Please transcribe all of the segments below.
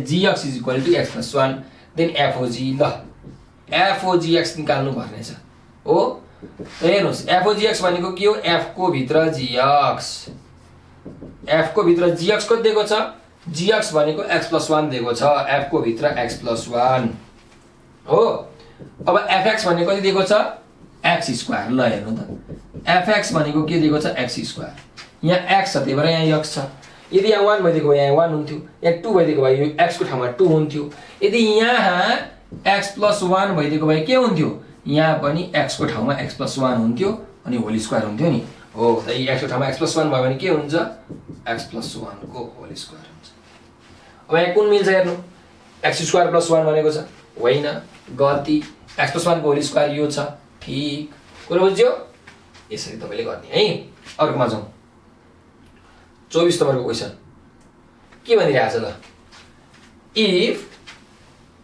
gx is equal to x + 1 then FOG ल FOGX निकाल्नु पर्ने छ हो हेर्नुस् FOGX भनेको के हो f को भित्र gx f को भित्र gx कति दिएको छ gx भनेको x + 1 दिएको छ f को भित्र x + 1 हो अब fx भनेको कति दिएको छ x² ल हेर्नु त fx भनेको के दिएको छ x²। यहाँ x छ त्यही भएर यहाँ x छ। यदि यहाँ 1 भइदिएको भए यहाँ 1 हुन्थ्यो, यहाँ 2 भइदिएको भए यो x को ठाउँमा 2 हुन्थ्यो। यदि यहाँ x + 1 भइदिएको भए के हुन्थ्यो यहाँ पनि x को ठाउँमा x + 1 हुन्थ्यो अनि होल स्क्वायर हुन्थ्यो नि हो त x को ठाउँमा x + 1 भयो भने के हुन्छ x + 1 को होल स्क्वायर हुन्छ। अब यहाँ कुन मिल्छ हेर्नु x² + 1 भनेको छ होइन गल्ती x + 1 को होल स्क्वायर यो छ ठीक कुरा बुझ्यो यसरी तपाईले गर्ने है। अर्कोमा जाउँ 24 नम्बरको क्वेशन के भनिरहेछ ल if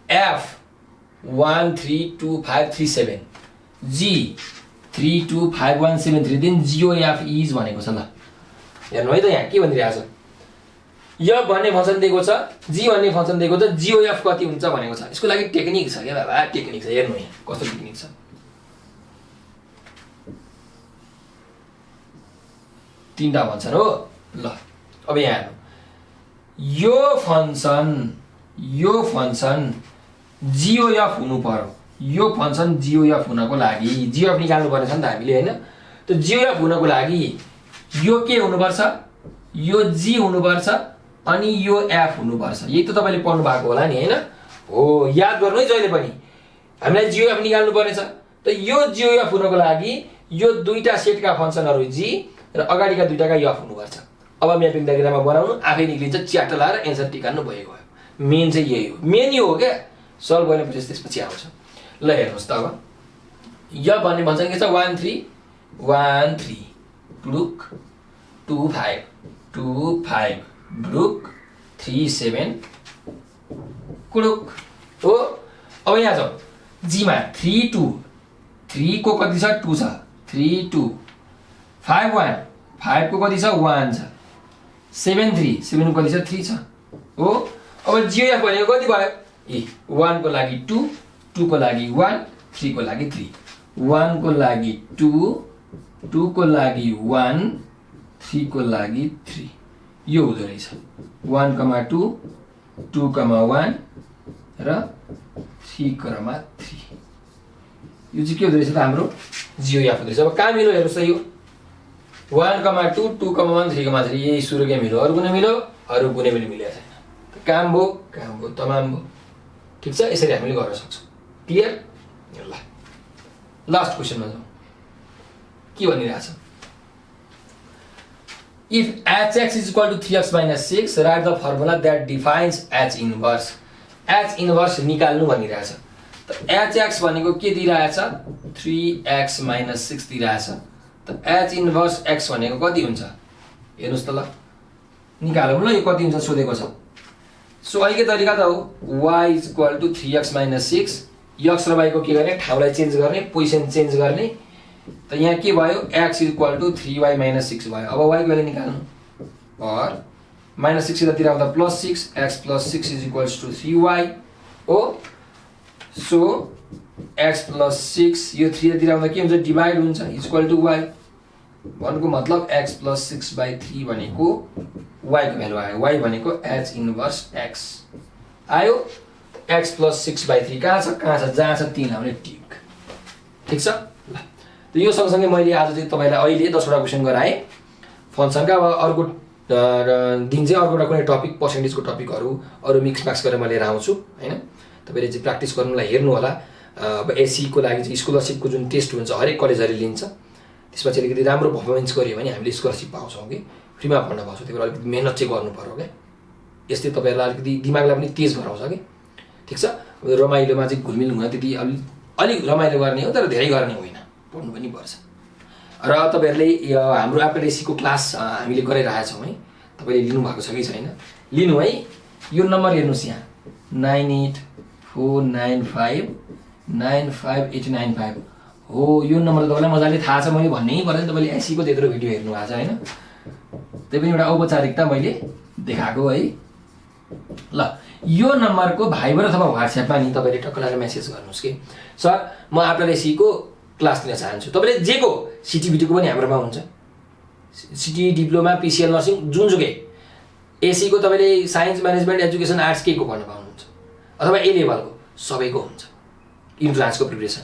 f 1 3 2 5 3 7 g 3 2 5 1 7 3 then GOF is भनेको छ ल हेर्नु है त यहाँ के भनिरहेछ f भन्ने फंक्सन दिएको छ g भन्ने फंक्सन दिएको छ GOF कति हुन्छ भनेको छ। यसको लागि टेक्निक छ के बाबा टेक्निक छ हेर्नु यहाँ कस्तो टेक्निक छ तीनटा भन्छन् हो ल अब यहाँ हेर्नु यो फंक्सन GOF हुनु पर्यो यो फंक्सन GOF हुनको लागि GOF निकाल्नु पर्ने छ नि त हामीले हैन त GOF हुनको लागि यो के हुनु पर्छ यो g हुनु पर्छ अनि यो f हुनु पर्छ। यही त तपाईले पढ्नु भएको होला नि हैन हो याद गर्नु है जहिले पनि हामीलाई GOF निकाल्नु पर्ने छ। त यो GOF हुनको लागि यो दुईटा सेटका फंक्सनहरु g र अगाडिका दुईटाका f हुनु पर्छ। अब म्यापिङ डायग्राममा बनाउनु आफै निक्लिन्छ च्याट लाएर एन्सर टिकाल्नु भयो गयो मेन चाहिँ यही हो मेन यो हो के सल्भ गर्ने प्रोसेस त्यसपछि आउँछ। ल हेर्नुस् त अब यो भन्ने भन्छ के छ 1 3 1 3 ब्लुक 2 5 2 5 ब्लुक 3 7 कुलुक हो। अब यहाँ जाऊ जी मा 3 2 3 को कति छ 2 छ 3 2 5 1 5 को कति छ 1 छ 7 3 7 को कति छ 3 छ हो। अब GOF भनेको कति भयो ए 1 को लागि 2 2 को लागि 1 3 को लागि 3 1 को लागि 2 2 को लागि 1 3 को लागि 3 यो हुँदो रहेछ 1, 2 2, 1 र 3, 3 यो चाहिँ के हुँदो रहेछ त हाम्रो GOF हुँदो रहेछ। अब कहाँ मिल्यो हेर्नुस् त यो 1, 2 2, 1 3, 3 यही सुरुकै मिल्यो अरु कुनै मिल्यो अरु कुनै पनि मिलेको छैन काम भो तमाम भो ठीक छ। यसरी हामीले गर्न सक्छौं क्लियर ल लास्ट क्वेशनमा जाउँ के भनिरहेछ if hx is equal to 3x minus 6 write the formula that defines h inverse निकाल्नु भनिरहेछ। त hx भनेको के दिइरहेछ 3x minus 6 दिइरहेछ त h inverse x भनेको कति हुन्छ हेर्नुस् त ल निकालौँ ल यो कति हुन्छ सोधेको छ। सो अहिलेको तरिका त हो y is equal to 3x minus 6 x र y को के गर्ने ठाउँलाई चेन्ज गर्ने पोजिसन चेन्ज गर्ने त यहाँ के भयो x is equal to 3y minus 6 भयो। अब y को भ्यालु निकाल्नु और minus 6 यतातिर आउँदा plus 6 x plus 6 is equals to 3y हो। सो x plus 6 यो 3 यतातिर आउँदा के हुन्छ डिवाइड हुन्छ is equal to y भनेको मतलब x plus 6/3 भनेको y को भ्यालु आयो y भनेको h इन्भर्स x आयो x plus 6/3 कहाँ छ जहाँ छ 3 हामीले टिक ठीक छ ल। त यो सँगसँगै मैले आज चाहिँ तपाईलाई अहिले 10 वटा क्वेशन गराए फंक्सनका अब अर्को दिन चाहिँ अर्को कुनै टपिक पर्सेन्टेजको टपिकहरु अरु मिक्स म्याक्स गरेर म लिएर आउँछु हैन। तपाईले चाहिँ प्र्याक्टिस गर्नुलाई हेर्नु होला। अब एससी को लागि चाहिँ स्कलरशिपको जुन टेस्ट हुन्छ हरेक कलेजहरुले लिन्छ त्यसपछि अलिकति राम्रो परफर्मेन्स गरियो भने हामीले स्कलरशिप पाउँछौं के फ्रीमा पढ्न पाउँछौं। त्यही भएर अलिकति मेहनत चाहिँ गर्नु पर्यो के यसले तपाईहरुलाई अलिकति दिमागलाई पनि तेज गराउँछ के ठीक छ। रमाइलोमा चाहिँ घुलमिल हुन त्यति अलि रमाइलो गर्ने हो तर धेरै गर्ने होइन पढ्नु पनि पर्छ। र तपाईहरुले हाम्रो एप्लिकेसी को क्लास हामीले गराइरहेका छौं है तपाईले लिनु भएको छ कि छैन लिनु है। यो नम्बर हेर्नुस् यहाँ 9849595895 हो यो नम्बर तपाईलाई मजाले थाहा छ मैले भन्नै पर्दैन तपाईले एससी को त्यत्रो भिडियो हेर्नु भएको छ हैन त्यही पनि एउटा औपचारिकता मैले देखाएको है। ल यो नम्बरको भाइबर अथवा व्हाट्सएपमा नि तपाईँले टक्क लगाएर मेसेज गर्नुहोस् कि सर म आफ्टर एसीको क्लास लिन चाहन्छु। तपाईँले जेको CTEVT को पनि हाम्रोमा हुन्छ, सिटी डिप्लोमा PCL नर्सिङ जुनसुकै एसीको तपाईँले साइन्स म्यानेजमेन्ट एजुकेसन आर्ट्स केको पढ्न पाउनुहुन्छ अथवा A लेभलको सबैको हुन्छ इन्ट्रान्सको प्रिपरेसन।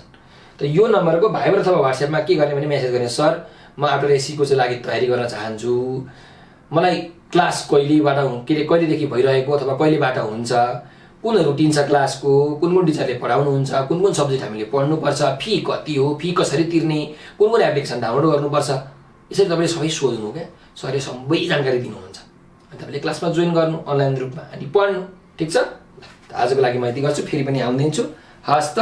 त यो नम्बरको भाइबर अथवा व्हाट्सएपमा के गर्ने भने मेसेज गर्ने सर म आफ्टर एसीको चाहिँ लागि तयारी गर्न चाहन्छु, मलाई क्लास कहिलेदेखि भइरहेको अथवा कहिलेबाट हुन्छ, कुन रुटिन छ क्लासको, कुन टिचरले पढाउनुहुन्छ, कुन सब्जेक्ट हामीले पढ्नुपर्छ, फी कति हो, फी कसरी तिर्ने, कुन एप्लिकेसन डाउनलोड गर्नुपर्छ, यसरी तपाईँले सबै सोध्नु क्या। सरले सबै जानकारी दिनुहुन्छ अनि तपाईँले क्लासमा जोइन गर्नु अनलाइन रूपमा अनि पढ्नु। ठिक छ, आजको लागि म यति गर्छु, फेरि पनि आउँदैछु। हस् त।